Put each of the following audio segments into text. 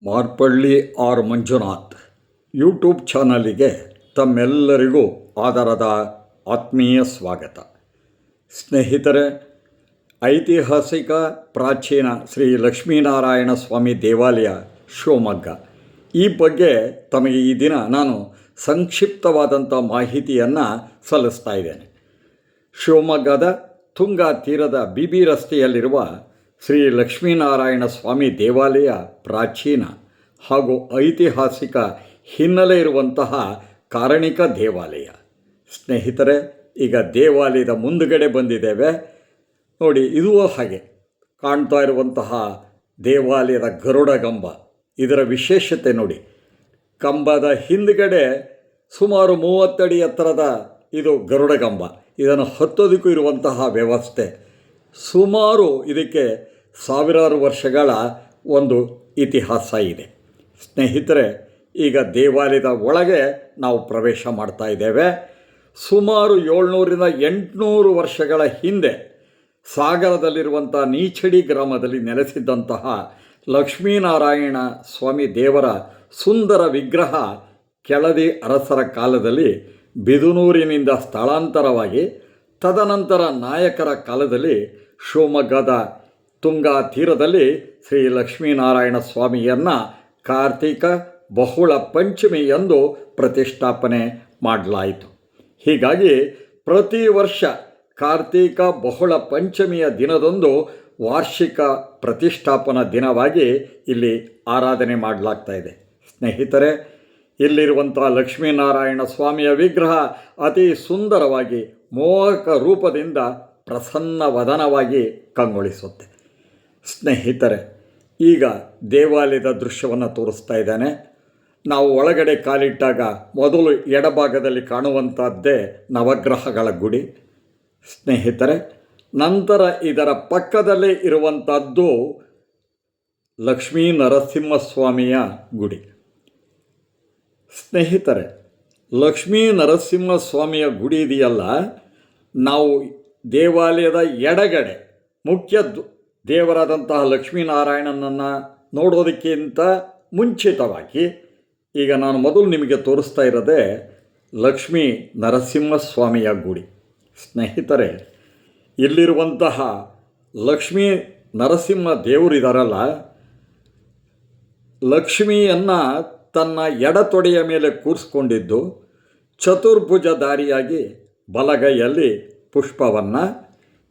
Marpalli R Manjunath YouTube ಚಾನಲಿಗೆ ತಮ್ಮೆಲ್ಲರಿಗೂ ಆದರದ ಆತ್ಮೀಯ ಸ್ವಾಗತ. ಸ್ನೇಹಿತರೆ, ಐತಿಹಾಸಿಕ ಪ್ರಾಚೀನ ಶ್ರೀ ಲಕ್ಷ್ಮೀನಾರಾಯಣ ಸ್ವಾಮಿ ದೇವಾಲಯ ಶಿವಮೊಗ್ಗ ಈ ಬಗ್ಗೆ ತಮಗೆ ಈ ದಿನ ನಾನು ಸಂಕ್ಷಿಪ್ತವಾದಂಥ ಮಾಹಿತಿಯನ್ನು ಸಲ್ಲಿಸ್ತಾ ಇದ್ದೇನೆ. ಶಿವಮೊಗ್ಗದ ತುಂಗಾ ತೀರದ ಬಿ ರಸ್ತೆಯಲ್ಲಿರುವ ಶ್ರೀ ಲಕ್ಷ್ಮೀನಾರಾಯಣ ಸ್ವಾಮಿ ದೇವಾಲಯ ಪ್ರಾಚೀನ ಹಾಗೂ ಐತಿಹಾಸಿಕ ಹಿನ್ನೆಲೆ ಇರುವಂತಹ ಕಾರಣಿಕ ದೇವಾಲಯ. ಸ್ನೇಹಿತರೆ, ಈಗ ದೇವಾಲಯದ ಮುಂದುಗಡೆ ಬಂದಿದ್ದೇವೆ ನೋಡಿ. ಇದು ಹಾಗೆ ಕಾಣ್ತಾ ಇರುವಂತಹ ದೇವಾಲಯದ ಗರುಡಗಂಬ, ಇದರ ವಿಶೇಷತೆ ನೋಡಿ. ಕಂಬದ ಹಿಂದುಗಡೆ ಸುಮಾರು 30 ಅಡಿ ಎತ್ತರದ ಇದು ಗರುಡಗಂಬ. ಇದನ್ನು ಹತ್ತೋದಕ್ಕೂ ಇರುವಂತಹ ವ್ಯವಸ್ಥೆ. ಸುಮಾರು ಇದಕ್ಕೆ ಸಾವಿರಾರು ವರ್ಷಗಳ ಒಂದು ಇತಿಹಾಸ ಇದೆ. ಸ್ನೇಹಿತರೆ, ಈಗ ದೇವಾಲಯದ ಒಳಗೆ ನಾವು ಪ್ರವೇಶ ಮಾಡ್ತಾ ಇದ್ದೇವೆ. ಸುಮಾರು 700ರಿಂದ 800 ವರ್ಷಗಳ ಹಿಂದೆ ಸಾಗರದಲ್ಲಿರುವಂಥ ನೀಚಡಿ ಗ್ರಾಮದಲ್ಲಿ ನೆಲೆಸಿದ್ದಂತಹ ಲಕ್ಷ್ಮೀನಾರಾಯಣ ಸ್ವಾಮಿ ದೇವರ ಸುಂದರ ವಿಗ್ರಹ ಕೆಳದಿ ಅರಸರ ಕಾಲದಲ್ಲಿ ಬಿದುನೂರಿನಿಂದ ಸ್ಥಳಾಂತರವಾಗಿ, ತದನಂತರ ನಾಯಕರ ಕಾಲದಲ್ಲಿ ಶಿವಮೊಗ್ಗದ ತುಂಗಾ ತೀರದಲ್ಲಿ ಶ್ರೀ ಲಕ್ಷ್ಮೀನಾರಾಯಣ ಸ್ವಾಮಿಯನ್ನು ಕಾರ್ತಿಕ ಬಹುಳ ಪಂಚಮಿ ಎಂದು ಪ್ರತಿಷ್ಠಾಪನೆ ಮಾಡಲಾಯಿತು. ಹೀಗಾಗಿ ಪ್ರತಿ ವರ್ಷ ಕಾರ್ತಿಕ ಬಹುಳ ಪಂಚಮಿಯ ದಿನದಂದು ವಾರ್ಷಿಕ ಪ್ರತಿಷ್ಠಾಪನಾ ದಿನವಾಗಿ ಇಲ್ಲಿ ಆರಾಧನೆ ಮಾಡಲಾಗ್ತಾ ಇದೆ. ಸ್ನೇಹಿತರೆ, ಇಲ್ಲಿರುವಂಥ ಲಕ್ಷ್ಮೀನಾರಾಯಣ ಸ್ವಾಮಿಯ ವಿಗ್ರಹ ಅತಿ ಸುಂದರವಾಗಿ ಮೋಹಕ ರೂಪದಿಂದ ಪ್ರಸನ್ನ ವದನವಾಗಿ ಕಂಗೊಳಿಸುತ್ತೆ. ಸ್ನೇಹಿತರೆ, ಈಗ ದೇವಾಲಯದ ದೃಶ್ಯವನ್ನು ತೋರಿಸ್ತಾ ಇದ್ದಾನೆ. ನಾವು ಒಳಗಡೆ ಕಾಲಿಟ್ಟಾಗ ಮೊದಲು ಎಡಭಾಗದಲ್ಲಿ ಕಾಣುವಂಥದ್ದೇ ನವಗ್ರಹಗಳ ಗುಡಿ. ಸ್ನೇಹಿತರೆ, ನಂತರ ಇದರ ಪಕ್ಕದಲ್ಲೇ ಇರುವಂಥದ್ದು ಲಕ್ಷ್ಮೀ ನರಸಿಂಹಸ್ವಾಮಿಯ ಗುಡಿ. ಸ್ನೇಹಿತರೆ, ಲಕ್ಷ್ಮೀ ನರಸಿಂಹಸ್ವಾಮಿಯ ಗುಡಿ ಇದೆಯಲ್ಲ, ನಾವು ದೇವಾಲಯದ ಎಡಗಡೆ ಮುಖ್ಯ ದೇವರಾದಂತಹ ಲಕ್ಷ್ಮೀನಾರಾಯಣನನ್ನು ನೋಡೋದಕ್ಕಿಂತ ಮುಂಚಿತವಾಗಿ ಈಗ ನಾನು ಮೊದಲು ನಿಮಗೆ ತೋರಿಸ್ತಾ ಇರೋದೇ ಲಕ್ಷ್ಮೀ ನರಸಿಂಹಸ್ವಾಮಿಯ ಗುಡಿ. ಸ್ನೇಹಿತರೆ, ಇಲ್ಲಿರುವಂತಹ ಲಕ್ಷ್ಮೀ ನರಸಿಂಹ ದೇವರಿದಾರಲ್ಲ, ಲಕ್ಷ್ಮಿಯನ್ನು ತನ್ನ ಎಡತೊಡೆಯ ಮೇಲೆ ಕೂರಿಸ್ಕೊಂಡಿದ್ದು ಚತುರ್ಭುಜಧಾರಿಯಾಗಿ ಬಲಗೈಯಲ್ಲಿ ಪುಷ್ಪವನ್ನು,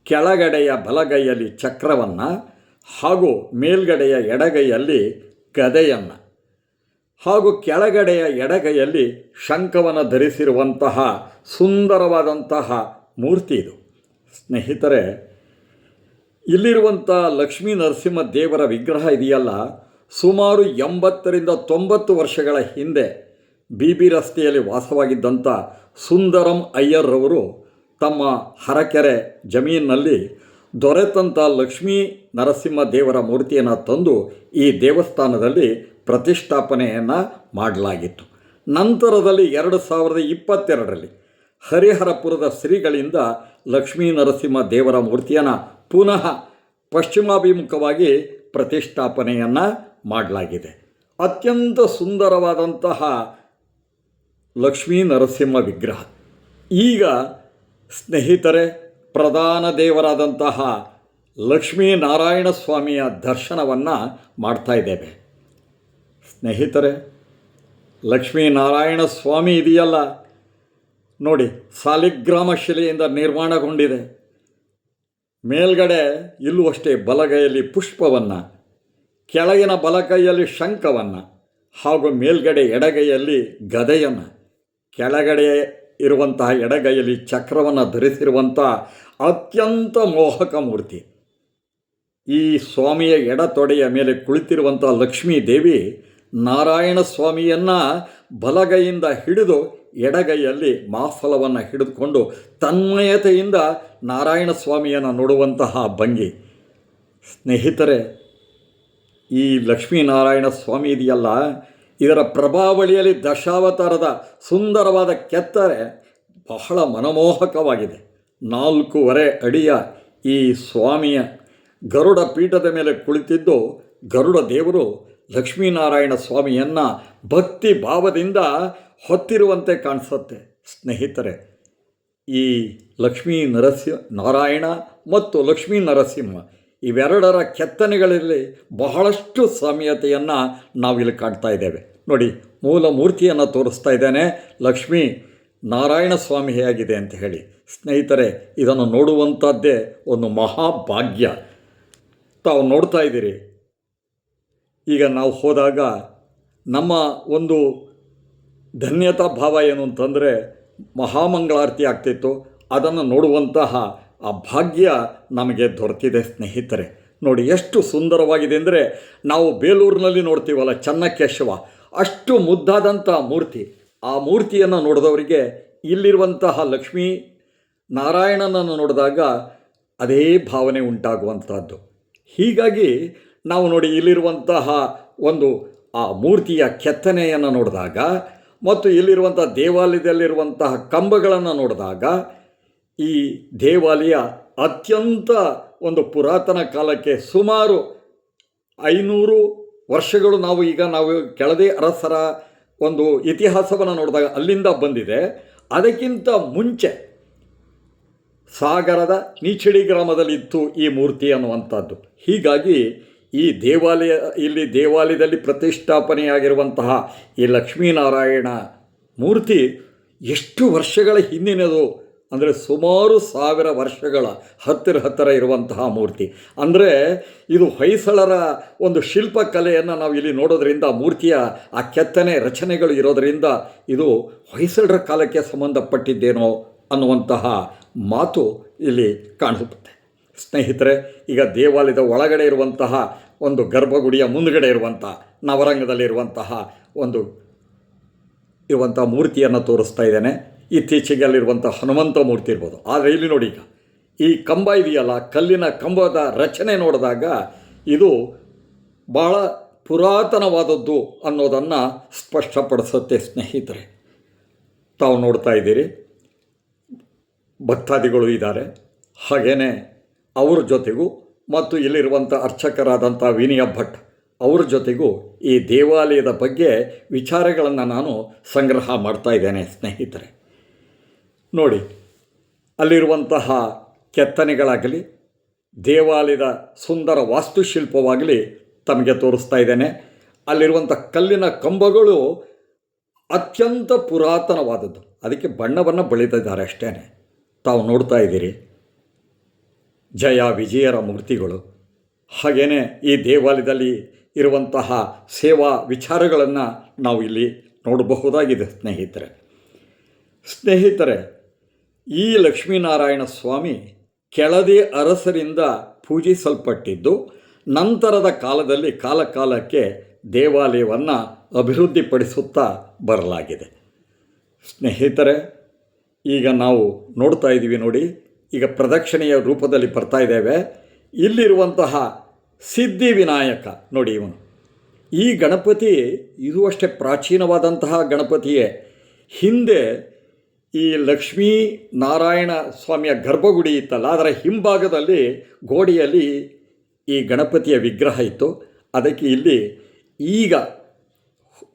ಕೆಳಗಡೆಯ ಬಲಗೈಯಲ್ಲಿ ಚಕ್ರವನ್ನು ಹಾಗೂ ಮೇಲ್ಗಡೆಯ ಎಡಗೈಯಲ್ಲಿ ಗದೆಯನ್ನು ಹಾಗೂ ಕೆಳಗಡೆಯ ಎಡಗೈಯಲ್ಲಿ ಶಂಖವನ್ನು ಧರಿಸಿರುವಂತಹ ಸುಂದರವಾದಂತಹ ಮೂರ್ತಿ ಇದು. ಸ್ನೇಹಿತರೆ, ಇಲ್ಲಿರುವಂಥ ಲಕ್ಷ್ಮೀ ನರಸಿಂಹ ದೇವರ ವಿಗ್ರಹ ಇದೆಯಲ್ಲ, ಸುಮಾರು 80ರಿಂದ 90 ವರ್ಷಗಳ ಹಿಂದೆ ಬಿ ರಸ್ತೆಯಲ್ಲಿ ವಾಸವಾಗಿದ್ದಂಥ ಸುಂದರಂ ಅಯ್ಯರ್ರವರು ತಮ್ಮ ಹರಕೆರೆ ಜಮೀನಿನಲ್ಲಿ ದೊರೆತಂಥ ಲಕ್ಷ್ಮೀ ನರಸಿಂಹ ದೇವರ ಮೂರ್ತಿಯನ್ನು ತಂದು ಈ ದೇವಸ್ಥಾನದಲ್ಲಿ ಪ್ರತಿಷ್ಠಾಪನೆಯನ್ನು ಮಾಡಲಾಗಿತ್ತು. ನಂತರದಲ್ಲಿ 2022ರಲ್ಲಿ ಹರಿಹರಪುರದ ಶ್ರೀಗಳಿಂದ ಲಕ್ಷ್ಮೀ ನರಸಿಂಹ ದೇವರ ಮೂರ್ತಿಯನ್ನು ಪುನಃ ಪಶ್ಚಿಮಾಭಿಮುಖವಾಗಿ ಪ್ರತಿಷ್ಠಾಪನೆಯನ್ನು ಮಾಡಲಾಗಿದೆ. ಅತ್ಯಂತ ಸುಂದರವಾದಂತಹ ಲಕ್ಷ್ಮೀ ನರಸಿಂಹ ವಿಗ್ರಹ. ಈಗ ಸ್ನೇಹಿತರೆ, ಪ್ರಧಾನ ದೇವರಾದಂತಹ ಲಕ್ಷ್ಮೀನಾರಾಯಣ ಸ್ವಾಮಿಯ ದರ್ಶನವನ್ನು ಮಾಡ್ತಾ ಇದ್ದೇವೆ. ಸ್ನೇಹಿತರೆ, ಲಕ್ಷ್ಮೀನಾರಾಯಣ ಸ್ವಾಮಿ ಇದೆಯಲ್ಲ ನೋಡಿ, ಸಾಲಿಗ್ರಾಮ ಶಿಲೆಯಿಂದ ನಿರ್ಮಾಣಗೊಂಡಿದೆ. ಮೇಲ್ಗಡೆ ಇಲ್ಲೂ ಅಷ್ಟೇ ಬಲಗೈಯಲ್ಲಿ ಪುಷ್ಪವನ್ನು, ಕೆಳಗಿನ ಬಲಗೈಯಲ್ಲಿ ಶಂಖವನ್ನು ಹಾಗೂ ಮೇಲ್ಗಡೆ ಎಡಗೈಯಲ್ಲಿ ಗದೆಯನ್ನು, ಕೆಳಗಡೆ ಇರುವಂತಹ ಎಡಗೈಯಲ್ಲಿ ಚಕ್ರವನ್ನು ಧರಿಸಿರುವಂಥ ಅತ್ಯಂತ ಮೋಹಕ ಮೂರ್ತಿ. ಈ ಸ್ವಾಮಿಯ ಎಡತೊಡೆಯ ಮೇಲೆ ಕುಳಿತಿರುವಂಥ ಲಕ್ಷ್ಮೀ ದೇವಿ ನಾರಾಯಣ ಸ್ವಾಮಿಯನ್ನು ಬಲಗೈಯಿಂದ ಹಿಡಿದು ಎಡಗೈಯಲ್ಲಿ ಮಾಫಲವನ್ನು ಹಿಡಿದುಕೊಂಡು ತನ್ಮಯತೆಯಿಂದ ನಾರಾಯಣ ಸ್ವಾಮಿಯನ್ನು ನೋಡುವಂತಹ ಭಂಗಿ. ಸ್ನೇಹಿತರೆ, ಈ ಲಕ್ಷ್ಮೀನಾರಾಯಣ ಸ್ವಾಮಿ ಇದೆಯಲ್ಲ, ಇದರ ಪ್ರಭಾವಳಿಯಲ್ಲಿ ದಶಾವತಾರದ ಸುಂದರವಾದ ಕೆತ್ತನೆ ಬಹಳ ಮನಮೋಹಕವಾಗಿದೆ. 4.5 ಅಡಿಯ ಈ ಸ್ವಾಮಿಯ ಗರುಡ ಪೀಠದ ಮೇಲೆ ಕುಳಿತಿದ್ದು ಗರುಡ ದೇವರು ಲಕ್ಷ್ಮೀನಾರಾಯಣ ಸ್ವಾಮಿಯನ್ನು ಭಕ್ತಿ ಭಾವದಿಂದ ಹೊತ್ತಿರುವಂತೆ ಕಾಣಿಸುತ್ತೆ ಸ್ನೇಹಿತರೆ. ಈ ನಾರಾಯಣ ಮತ್ತು ಲಕ್ಷ್ಮೀ ನರಸಿಂಹ ಇವೆರಡರ ಕೆತ್ತನೆಗಳಲ್ಲಿ ಬಹಳಷ್ಟು ಸಾಮ್ಯತೆಯನ್ನು ನಾವಿಲ್ಲಿ ಕಾಣ್ತಾ ಇದ್ದೇವೆ. ನೋಡಿ, ಮೂಲ ಮೂರ್ತಿಯನ್ನು ತೋರಿಸ್ತಾ ಇದ್ದೇನೆ, ಲಕ್ಷ್ಮೀ ನಾರಾಯಣ ಸ್ವಾಮಿ ಹೇಗಿದೆ ಅಂತ ಹೇಳಿ. ಸ್ನೇಹಿತರೆ, ಇದನ್ನು ನೋಡುವಂಥದ್ದೇ ಒಂದು ಮಹಾಭಾಗ್ಯ. ತಾವು ನೋಡ್ತಾ ಇದ್ದೀರಿ. ಈಗ ನಾವು ಹೋದಾಗ ನಮ್ಮ ಒಂದು ಧನ್ಯತಾ ಭಾವ ಏನು ಅಂತಂದರೆ ಮಹಾಮಂಗಳಾರತಿ ಆಗ್ತಿತ್ತು. ಅದನ್ನು ನೋಡುವಂತಹ ಆ ಭಾಗ್ಯ ನಮಗೆ ದೊರೆತಿದೆ ಸ್ನೇಹಿತರೆ. ನೋಡಿ ಎಷ್ಟು ಸುಂದರವಾಗಿದೆ ಅಂದರೆ, ನಾವು ಬೇಲೂರಿನಲ್ಲಿ ನೋಡ್ತೀವಲ್ಲ ಚೆನ್ನಕೇಶವ, ಅಷ್ಟು ಮುದ್ದಾದಂಥ ಮೂರ್ತಿ. ಆ ಮೂರ್ತಿಯನ್ನು ನೋಡಿದವರಿಗೆ ಇಲ್ಲಿರುವಂತಹ ಲಕ್ಷ್ಮೀ ನಾರಾಯಣನನ್ನು ನೋಡಿದಾಗ ಅದೇ ಭಾವನೆ ಉಂಟಾಗುವಂಥದ್ದು. ಹೀಗಾಗಿ ನಾವು ನೋಡಿ ಇಲ್ಲಿರುವಂತಹ ಒಂದು ಆ ಮೂರ್ತಿಯ ಕೆತ್ತನೆಯನ್ನು ನೋಡಿದಾಗ ಮತ್ತು ಇಲ್ಲಿರುವಂಥ ದೇವಾಲಯದಲ್ಲಿರುವಂತಹ ಕಂಬಗಳನ್ನು ನೋಡಿದಾಗ ಈ ದೇವಾಲಯ ಅತ್ಯಂತ ಒಂದು ಪುರಾತನ ಕಾಲಕ್ಕೆ ಸುಮಾರು 500 ವರ್ಷಗಳು ನಾವು ಕೆಳದಿ ಅರಸರ ಒಂದು ಇತಿಹಾಸವನ್ನು ನೋಡಿದಾಗ ಅಲ್ಲಿಂದ ಬಂದಿದೆ. ಅದಕ್ಕಿಂತ ಮುಂಚೆ ಸಾಗರದ ನೀಚಡಿ ಗ್ರಾಮದಲ್ಲಿ ಇತ್ತು ಈ ಮೂರ್ತಿ ಅನ್ನುವಂಥದ್ದು. ಹೀಗಾಗಿ ಈ ದೇವಾಲಯದಲ್ಲಿ ಪ್ರತಿಷ್ಠಾಪನೆಯಾಗಿರುವಂತಹ ಈ ಲಕ್ಷ್ಮೀನಾರಾಯಣ ಮೂರ್ತಿ ಎಷ್ಟು ವರ್ಷಗಳ ಹಿಂದಿನದು ಅಂದರೆ ಸುಮಾರು 1000 ವರ್ಷಗಳ ಹತ್ತಿರ ಇರುವಂತಹ ಮೂರ್ತಿ. ಅಂದರೆ ಇದು ಹೊಯ್ಸಳರ ಒಂದು ಶಿಲ್ಪಕಲೆಯನ್ನು ನಾವು ಇಲ್ಲಿ ನೋಡೋದ್ರಿಂದ, ಮೂರ್ತಿಯ ಆ ಕೆತ್ತನೆ ರಚನೆಗಳು ಇರೋದರಿಂದ ಇದು ಹೊಯ್ಸಳರ ಕಾಲಕ್ಕೆ ಸಂಬಂಧಪಟ್ಟಿದ್ದೇನೋ ಅನ್ನುವಂತಹ ಮಾತು ಇಲ್ಲಿ ಕಾಣಿಸುತ್ತೆ. ಸ್ನೇಹಿತರೆ, ಈಗ ದೇವಾಲಯದ ಒಳಗಡೆ ಇರುವಂತಹ ಒಂದು ಗರ್ಭಗುಡಿಯ ಮುಂದುಗಡೆ ಇರುವಂತಹ ನವರಂಗದಲ್ಲಿರುವಂತಹ ಇರುವಂಥ ಮೂರ್ತಿಯನ್ನು ತೋರಿಸ್ತಾ ಇದ್ದೇನೆ. ಇತ್ತೀಚೆಗೆ ಅಲ್ಲಿರುವಂಥ ಹನುಮಂತ ಮೂರ್ತಿ ಇರ್ಬೋದು. ಆದರೆ ಇಲ್ಲಿ ನೋಡಿ, ಈಗ ಈ ಕಂಬ ಇದೆಯಲ್ಲ, ಕಲ್ಲಿನ ಕಂಬದ ರಚನೆ ನೋಡಿದಾಗ ಇದು ಭಾಳ ಪುರಾತನವಾದದ್ದು ಅನ್ನೋದನ್ನು ಸ್ಪಷ್ಟಪಡಿಸುತ್ತೆ ಸ್ನೇಹಿತರೆ. ತಾವು ನೋಡ್ತಾ ಇದ್ದೀರಿ, ಭಕ್ತಾದಿಗಳು ಇದ್ದಾರೆ. ಹಾಗೆಯೇ ಅವ್ರ ಜೊತೆಗೂ ಮತ್ತು ಇಲ್ಲಿರುವಂಥ ಅರ್ಚಕರಾದಂಥ ವಿನಯ ಭಟ್ ಅವ್ರ ಜೊತೆಗೂ ಈ ದೇವಾಲಯದ ಬಗ್ಗೆ ವಿಚಾರಗಳನ್ನು ನಾನು ಸಂಗ್ರಹ ಮಾಡ್ತಾ ಇದ್ದೇನೆ ಸ್ನೇಹಿತರೆ. ನೋಡಿ, ಅಲ್ಲಿರುವಂತಹ ಕೆತ್ತನೆಗಳಾಗಲಿ, ದೇವಾಲಯದ ಸುಂದರ ವಾಸ್ತುಶಿಲ್ಪವಾಗಲಿ ತಮಗೆ ತೋರಿಸ್ತಾ ಇದ್ದೇನೆ. ಅಲ್ಲಿರುವಂಥ ಕಲ್ಲಿನ ಕಂಬಗಳು ಅತ್ಯಂತ ಪುರಾತನವಾದದ್ದು, ಅದಕ್ಕೆ ಬಣ್ಣವನ್ನು ಬಳಿದಿದ್ದಾರೆ ಅಷ್ಟೇ. ತಾವು ನೋಡ್ತಾ ಇದ್ದೀರಿ ಜಯ ವಿಜಯರ ಮೂರ್ತಿಗಳು. ಹಾಗೆಯೇ ಈ ದೇವಾಲಯದಲ್ಲಿ ಇರುವಂತಹ ಸೇವಾ ವಿಚಾರಗಳನ್ನು ನಾವು ಇಲ್ಲಿ ನೋಡಬಹುದಾಗಿದೆ ಸ್ನೇಹಿತರೆ. ಈ ಲಕ್ಷ್ಮೀನಾರಾಯಣ ಸ್ವಾಮಿ ಕೆಳದಿ ಅರಸರಿಂದ ಪೂಜಿಸಲ್ಪಟ್ಟಿದ್ದು, ನಂತರದ ಕಾಲದಲ್ಲಿ ಕಾಲಕ್ಕೆ ದೇವಾಲಯವನ್ನು ಅಭಿವೃದ್ಧಿಪಡಿಸುತ್ತಾ ಬರಲಾಗಿದೆ. ಸ್ನೇಹಿತರೆ, ಈಗ ನಾವು ನೋಡ್ತಾ ಇದ್ದೀವಿ ನೋಡಿ, ಈಗ ಪ್ರದಕ್ಷಿಣೆಯ ರೂಪದಲ್ಲಿ ಬರ್ತಾ ಇದ್ದೇವೆ. ಇಲ್ಲಿರುವಂತಹ ಸಿದ್ಧಿವಿನಾಯಕ ನೋಡಿ, ಇವನು ಈ ಗಣಪತಿ ಇದು ಅಷ್ಟೇ ಪ್ರಾಚೀನವಾದಂತಹ ಗಣಪತಿಯೇ. ಹಿಂದೆ ಈ ಲಕ್ಷ್ಮೀ ನಾರಾಯಣ ಸ್ವಾಮಿಯ ಗರ್ಭಗುಡಿ ಇತ್ತಲ್ಲ, ಅದರ ಹಿಂಭಾಗದಲ್ಲಿ ಗೋಡೆಯಲ್ಲಿ ಈ ಗಣಪತಿಯ ವಿಗ್ರಹ ಇತ್ತು. ಅದಕ್ಕೆ ಇಲ್ಲಿ ಈಗ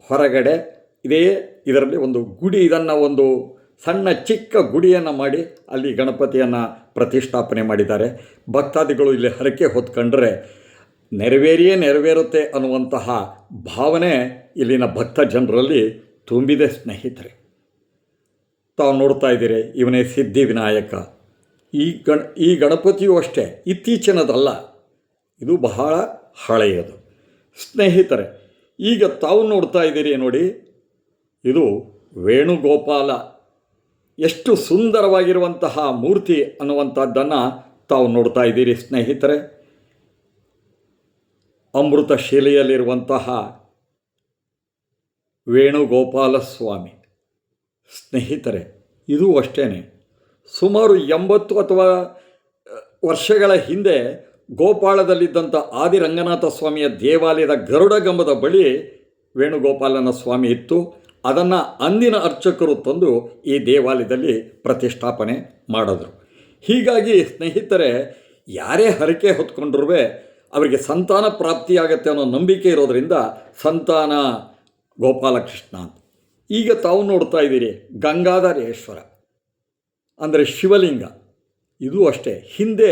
ಹೊರಗಡೆ ಇದರಲ್ಲಿ ಒಂದು ಗುಡಿ, ಇದನ್ನು ಒಂದು ಸಣ್ಣ ಚಿಕ್ಕ ಗುಡಿಯನ್ನು ಮಾಡಿ ಅಲ್ಲಿ ಗಣಪತಿಯನ್ನು ಪ್ರತಿಷ್ಠಾಪನೆ ಮಾಡಿದ್ದಾರೆ. ಭಕ್ತಾದಿಗಳು ಇಲ್ಲಿ ಹರಕೆ ಹೊತ್ಕೊಂಡ್ರೆ ನೆರವೇರುತ್ತೆ ಅನ್ನುವಂತಹ ಭಾವನೆ ಇಲ್ಲಿನ ಭಕ್ತ ಜನರಲ್ಲಿ ತುಂಬಿದೆ ಸ್ನೇಹಿತರೆ. ತಾವು ನೋಡ್ತಾ ಇದ್ದೀರಿ, ಇವನೇ ಸಿದ್ಧಿವಿನಾಯಕ. ಈ ಗಣಪತಿಯೂ ಅಷ್ಟೇ ಇತ್ತೀಚಿನದಲ್ಲ, ಇದು ಬಹಳ ಹಳೆಯದು ಸ್ನೇಹಿತರೆ. ಈಗ ತಾವು ನೋಡ್ತಾ ಇದ್ದೀರಿ ನೋಡಿ, ಇದು ವೇಣುಗೋಪಾಲ. ಎಷ್ಟು ಸುಂದರವಾಗಿರುವಂತಹ ಮೂರ್ತಿ ಅನ್ನುವಂಥದ್ದನ್ನು ತಾವು ನೋಡ್ತಾ ಇದ್ದೀರಿ ಸ್ನೇಹಿತರೆ. ಅಮೃತ ಶಿಲೆಯಲ್ಲಿರುವಂತಹ ವೇಣುಗೋಪಾಲ ಸ್ವಾಮಿ. ಸ್ನೇಹಿತರೆ, ಇದು ಅಷ್ಟೇ ಸುಮಾರು 80 ಅಥವಾ ವರ್ಷಗಳ ಹಿಂದೆ ಗೋಪಾಳದಲ್ಲಿದ್ದಂಥ ಆದಿರಂಗನಾಥ ಸ್ವಾಮಿಯ ದೇವಾಲಯದ ಗರುಡಗಂಬದ ಬಳಿ ವೇಣುಗೋಪಾಲನ ಸ್ವಾಮಿ ಇತ್ತು. ಅದನ್ನು ಅಂದಿನ ಅರ್ಚಕರು ತಂದು ಈ ದೇವಾಲಯದಲ್ಲಿ ಪ್ರತಿಷ್ಠಾಪನೆ ಮಾಡಿದ್ರು. ಹೀಗಾಗಿ ಸ್ನೇಹಿತರೆ, ಯಾರೇ ಹರಕೆ ಹೊತ್ಕೊಂಡ್ರೂ ಅವರಿಗೆ ಸಂತಾನ ಪ್ರಾಪ್ತಿಯಾಗತ್ತೆ ಅನ್ನೋ ನಂಬಿಕೆ ಇರೋದರಿಂದ ಸಂತಾನ ಗೋಪಾಲಕೃಷ್ಣ ಅಂತ. ಈಗ ತಾವು ನೋಡ್ತಾ ಇದ್ದೀರಿ ಗಂಗಾಧರೇಶ್ವರ ಅಂದರೆ ಶಿವಲಿಂಗ. ಇದು ಅಷ್ಟೇ, ಹಿಂದೆ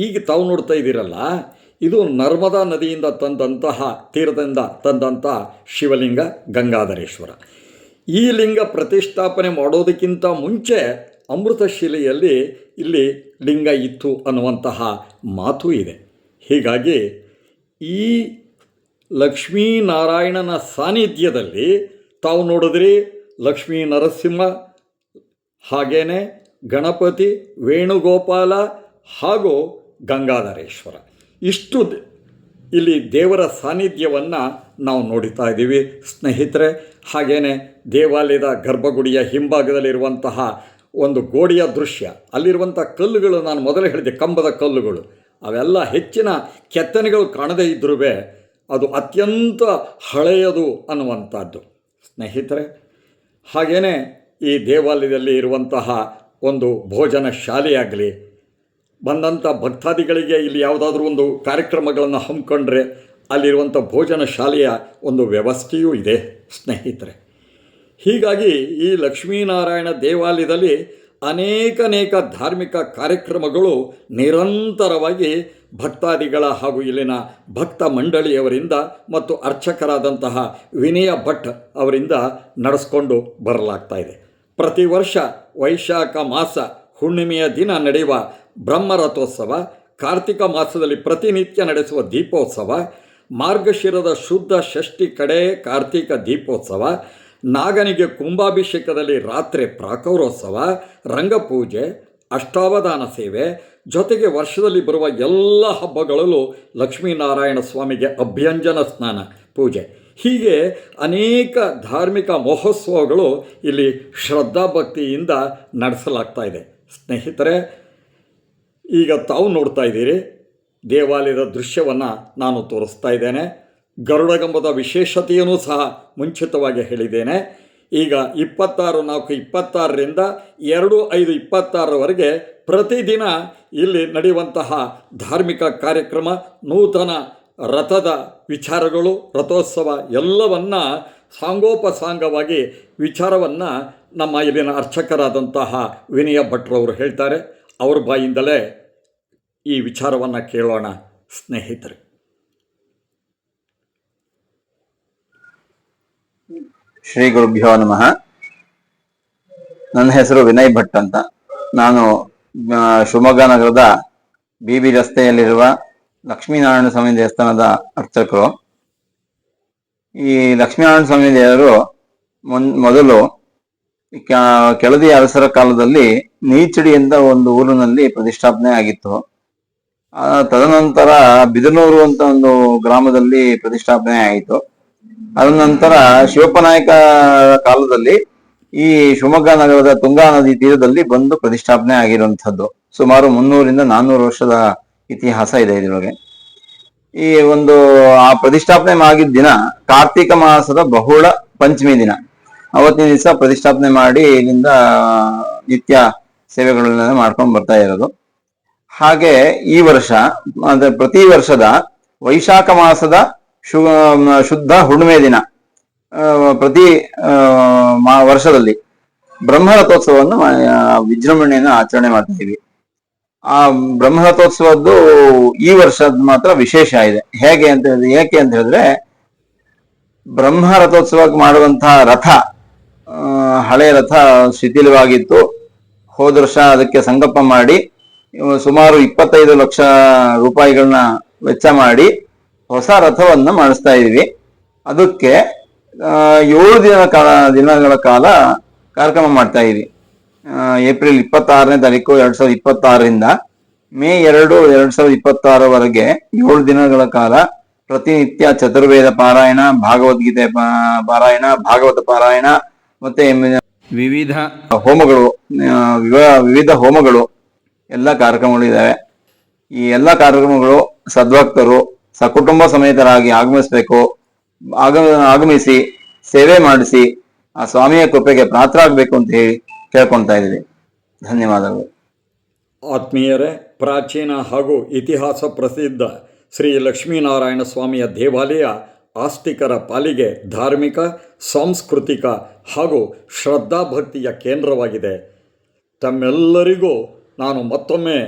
ಈಗ ತಾವು ನೋಡ್ತಾ ಇದ್ದೀರಲ್ಲ, ಇದು ನರ್ಮದಾ ನದಿಯಿಂದ ತೀರದಿಂದ ತಂದಂತಹ ಶಿವಲಿಂಗ ಗಂಗಾಧರೇಶ್ವರ. ಈ ಲಿಂಗ ಪ್ರತಿಷ್ಠಾಪನೆ ಮಾಡೋದಕ್ಕಿಂತ ಮುಂಚೆ ಅಮೃತಶಿಲೆಯಲ್ಲಿ ಇಲ್ಲಿ ಲಿಂಗ ಇತ್ತು ಅನ್ನುವಂತಹ ಮಾತು ಇದೆ. ಹೀಗಾಗಿ ಈ ಲಕ್ಷ್ಮೀನಾರಾಯಣನ ಸಾನ್ನಿಧ್ಯದಲ್ಲಿ ತಾವು ನೋಡಿದ್ರಿ ಲಕ್ಷ್ಮೀ ನರಸಿಂಹ, ಹಾಗೇನೆ ಗಣಪತಿ, ವೇಣುಗೋಪಾಲ ಹಾಗೂ ಗಂಗಾಧರೇಶ್ವರ, ಇಷ್ಟು ಇಲ್ಲಿ ದೇವರ ಸಾನ್ನಿಧ್ಯವನ್ನು ನಾವು ನೋಡ್ತಾ ಇದ್ದೀವಿ ಸ್ನೇಹಿತರೆ. ಹಾಗೇನೆ ದೇವಾಲಯದ ಗರ್ಭಗುಡಿಯ ಹಿಂಭಾಗದಲ್ಲಿರುವಂತಹ ಒಂದು ಗೋಡೆಯ ದೃಶ್ಯ, ಅಲ್ಲಿರುವಂಥ ಕಲ್ಲುಗಳು ನಾನು ಮೊದಲೇ ಹೇಳಿದೆ ಕಂಬದ ಕಲ್ಲುಗಳು, ಅವೆಲ್ಲ ಹೆಚ್ಚಿನ ಕೆತ್ತನೆಗಳು ಕಾಣದೇ ಇದ್ದರೂ ಅದು ಅತ್ಯಂತ ಹಳೆಯದು ಅನ್ನುವಂಥದ್ದು ಸ್ನೇಹಿತರೆ. ಹಾಗೆಯೇ ಈ ದೇವಾಲಯದಲ್ಲಿ ಇರುವಂತಹ ಒಂದು ಭೋಜನ ಶಾಲೆಯಾಗಲಿ, ಬಂದಂಥ ಭಕ್ತಾದಿಗಳಿಗೆ ಇಲ್ಲಿ ಯಾವುದಾದ್ರೂ ಒಂದು ಕಾರ್ಯಕ್ರಮಗಳನ್ನು ಹಮ್ಮಿಕೊಂಡ್ರೆ ಅಲ್ಲಿರುವಂಥ ಭೋಜನ ಶಾಲೆಯ ಒಂದು ವ್ಯವಸ್ಥೆಯೂ ಇದೆ ಸ್ನೇಹಿತರೆ. ಹೀಗಾಗಿ ಈ ಲಕ್ಷ್ಮೀನಾರಾಯಣ ದೇವಾಲಯದಲ್ಲಿ ಅನೇಕ ಧಾರ್ಮಿಕ ಕಾರ್ಯಕ್ರಮಗಳು ನಿರಂತರವಾಗಿ ಭಕ್ತಾದಿಗಳ ಹಾಗೂ ಇಲ್ಲಿನ ಭಕ್ತ ಮಂಡಳಿಯವರಿಂದ ಮತ್ತು ಅರ್ಚಕರಾದಂತಹ ವಿನಯ ಭಟ್ ಅವರಿಂದ ನಡೆಸ್ಕೊಂಡು ಬರಲಾಗ್ತಾ ಇದೆ. ಪ್ರತಿ ವರ್ಷ ವೈಶಾಖ ಮಾಸ ಹುಣ್ಣಿಮೆಯ ದಿನ ನಡೆಯುವ ಬ್ರಹ್ಮರಥೋತ್ಸವ, ಕಾರ್ತಿಕ ಮಾಸದಲ್ಲಿ ಪ್ರತಿನಿತ್ಯ ನಡೆಸುವ ದೀಪೋತ್ಸವ, ಮಾರ್ಗಶಿರದ ಶುದ್ಧ ಷಷ್ಠಿ ಕಡೆ ಕಾರ್ತಿಕ ದೀಪೋತ್ಸವ, ನಾಗನಿಗೆ ಕುಂಭಾಭಿಷೇಕದಲ್ಲಿ ರಾತ್ರಿ ಪ್ರಾಕಾರೋತ್ಸವ, ರಂಗಪೂಜೆ, ಅಷ್ಟಾವಧಾನ ಸೇವೆ, ಜೊತೆಗೆ ವರ್ಷದಲ್ಲಿ ಬರುವ ಎಲ್ಲ ಹಬ್ಬಗಳಲ್ಲೂ ಲಕ್ಷ್ಮೀನಾರಾಯಣ ಸ್ವಾಮಿಗೆ ಅಭ್ಯಂಜನ ಸ್ನಾನ ಪೂಜೆ, ಹೀಗೆ ಅನೇಕ ಧಾರ್ಮಿಕ ಮಹೋತ್ಸವಗಳು ಇಲ್ಲಿ ಶ್ರದ್ಧಾಭಕ್ತಿಯಿಂದ ನಡೆಸಲಾಗ್ತಾ ಇದೆ ಸ್ನೇಹಿತರೆ. ಈಗ ತಾವು ನೋಡ್ತಾ ಇದ್ದೀರಿ ದೇವಾಲಯದ ದೃಶ್ಯವನ್ನು ನಾನು ತೋರಿಸ್ತಾ ಇದ್ದೇನೆ. ಗರುಡಗಂಬದ ವಿಶೇಷತೆಯೂ ಸಹ ಮುಂಚಿತವಾಗಿ ಹೇಳಿದ್ದೇನೆ. ಈಗ 26/4/26ರಿಂದ 2/5/26ರವರೆಗೆ ಪ್ರತಿದಿನ ಇಲ್ಲಿ ನಡೆಯುವಂತಹ ಧಾರ್ಮಿಕ ಕಾರ್ಯಕ್ರಮ, ನೂತನ ರಥದ ವಿಚಾರಗಳು, ರಥೋತ್ಸವ ಎಲ್ಲವನ್ನು ಸಾಂಗೋಪಸಾಂಗವಾಗಿ ವಿಚಾರವನ್ನು ನಮ್ಮ ಇಲ್ಲಿನ ಅರ್ಚಕರಾದಂತಹ ವಿನಯ ಭಟ್ರವರು ಹೇಳ್ತಾರೆ. ಅವ್ರ ಬಾಯಿಂದಲೇ ಈ ವಿಚಾರವನ್ನು ಕೇಳೋಣ ಸ್ನೇಹಿತರೆ. ಶ್ರೀ ಗುರುಭ್ಯೋ ನಮಃ. ನನ್ನ ಹೆಸರು ವಿನಯ್ ಭಟ್ ಅಂತ. ನಾನು ಶಿವಮೊಗ್ಗ ನಗರದ BB ರಸ್ತೆಯಲ್ಲಿರುವ ಲಕ್ಷ್ಮೀನಾರಾಯಣ ಸ್ವಾಮಿ ದೇವಸ್ಥಾನದ ಅರ್ಚಕರು. ಈ ಲಕ್ಷ್ಮೀನಾರಾಯಣ ಸ್ವಾಮಿ ದೇವರು ಮೊದಲು ಕೆಳದಿ ಅರಸರ ಕಾಲದಲ್ಲಿ ನೀಚಡಿ ಎಂದ ಒಂದು ಊರಿನಲ್ಲಿ ಪ್ರತಿಷ್ಠಾಪನೆ ಆಗಿತ್ತು. ತದನಂತರ ಬಿದನೂರು ಅಂತ ಒಂದು ಗ್ರಾಮದಲ್ಲಿ ಪ್ರತಿಷ್ಠಾಪನೆ ಆಯಿತು. ಅದ ನಂತರ ಶಿವಪ್ಪನಾಯಕ ಕಾಲದಲ್ಲಿ ಈ ಶಿವಮೊಗ್ಗ ನಗರದ ತುಂಗಾ ನದಿ ತೀರದಲ್ಲಿ ಬಂದು ಪ್ರತಿಷ್ಠಾಪನೆ ಆಗಿರುವಂಥದ್ದು. ಸುಮಾರು 300-400 ವರ್ಷದ ಇತಿಹಾಸ ಇದೆ ಇದರೊಳಗೆ. ಈ ಒಂದು ಆ ಪ್ರತಿಷ್ಠಾಪನೆ ಆಗಿದ್ದ ದಿನ ಕಾರ್ತಿಕ ಮಾಸದ ಬಹುಳ ಪಂಚಮಿ ದಿನ, ಅವತ್ತಿನ ದಿವಸ ಪ್ರತಿಷ್ಠಾಪನೆ ಮಾಡಿ ಇಲ್ಲಿಂದ ನಿತ್ಯ ಸೇವೆಗಳನ್ನ ಮಾಡ್ಕೊಂಡು ಬರ್ತಾ ಇರೋದು. ಹಾಗೆ ಈ ವರ್ಷ ಅಂದ್ರೆ ಪ್ರತಿ ವರ್ಷದ ವೈಶಾಖ ಮಾಸದ ಶುದ್ಧ ಹುಣ್ಣಿಮೆ ದಿನ ಪ್ರತಿ ವರ್ಷದಲ್ಲಿ ಬ್ರಹ್ಮರಥೋತ್ಸವವನ್ನು ವಿಜೃಂಭಣೆಯನ್ನು ಆಚರಣೆ ಮಾಡ್ತಾ ಇದ್ದೀವಿ. ಆ ಬ್ರಹ್ಮರಥೋತ್ಸವದ್ದು ಈ ವರ್ಷದ ಮಾತ್ರ ವಿಶೇಷ ಇದೆ. ಏಕೆ ಅಂತ ಹೇಳಿದ್ರೆ ಬ್ರಹ್ಮರಥೋತ್ಸವಕ್ಕೆ ಮಾಡುವಂತಹ ರಥ ಹಳೆ ರಥ ಶಿಥಿಲವಾಗಿತ್ತು. ಹೋದ ವರ್ಷ ಅದಕ್ಕೆ ಸಂಕಲ್ಪ ಮಾಡಿ ಸುಮಾರು 25 ಲಕ್ಷ ರೂಪಾಯಿಗಳನ್ನ ವೆಚ್ಚ ಮಾಡಿ ಹೊಸ ರಥವನ್ನು ಮಾಡಿಸ್ತಾ ಇದೀವಿ. ಅದಕ್ಕೆ 7 ದಿನಗಳ ಕಾಲ ಕಾರ್ಯಕ್ರಮ ಮಾಡ್ತಾ ಇದೀವಿ. ಏಪ್ರಿಲ್ 26ನೇ ತಾರೀಕು 2026ರಿಂದ ಮೇ 2, 2026ವರೆಗೆ 7 ದಿನಗಳ ಕಾಲ ಪ್ರತಿನಿತ್ಯ ಚತುರ್ವೇದ ಪಾರಾಯಣ, ಭಾಗವದ್ಗೀತೆ ಪಾರಾಯಣ, ಭಾಗವತ ಪಾರಾಯಣ ಮತ್ತೆ ವಿವಿಧ ಹೋಮಗಳು ಎಲ್ಲ ಕಾರ್ಯಕ್ರಮಗಳು ಇದ್ದಾವೆ. ಈ ಎಲ್ಲ ಕಾರ್ಯಕ್ರಮಗಳು ಸದ್ಭಕ್ತರು ಸಕುಟುಂಬ ಸಮೇತರಾಗಿ ಆಗಮಿಸಿ ಸೇವೆ ಮಾಡಿಸಿ ಆ ಸ್ವಾಮಿಯ ಕೃಪೆಗೆ ಪಾತ್ರರಾಗಬೇಕು ಅಂತ ಹೇಳಿ ಕೇಳ್ಕೊಳ್ತಾ ಇದ್ದೀವಿ. ಧನ್ಯವಾದಗಳು. ಆತ್ಮೀಯರೇ, ಪ್ರಾಚೀನ ಹಾಗೂ ಇತಿಹಾಸ ಪ್ರಸಿದ್ಧ ಶ್ರೀ ಲಕ್ಷ್ಮೀನಾರಾಯಣ ಸ್ವಾಮಿಯ ದೇವಾಲಯ ಆಸ್ತಿಕರ ಪಾಲಿಗೆ ಧಾರ್ಮಿಕ, ಸಾಂಸ್ಕೃತಿಕ ಹಾಗೂ ಶ್ರದ್ಧಾಭಕ್ತಿಯ ಕೇಂದ್ರವಾಗಿದೆ. ತಮ್ಮೆಲ್ಲರಿಗೂ ನಾನು ಮತ್ತೊಮ್ಮೆ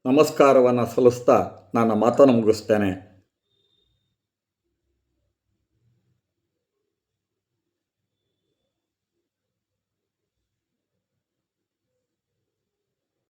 ನಮಸ್ಕಾರವನ್ನು ಸಲ್ಲಿಸ್ತಾ ನನ್ನ ಮಾತನ್ನು ಮುಗಿಸ್ತೇನೆ.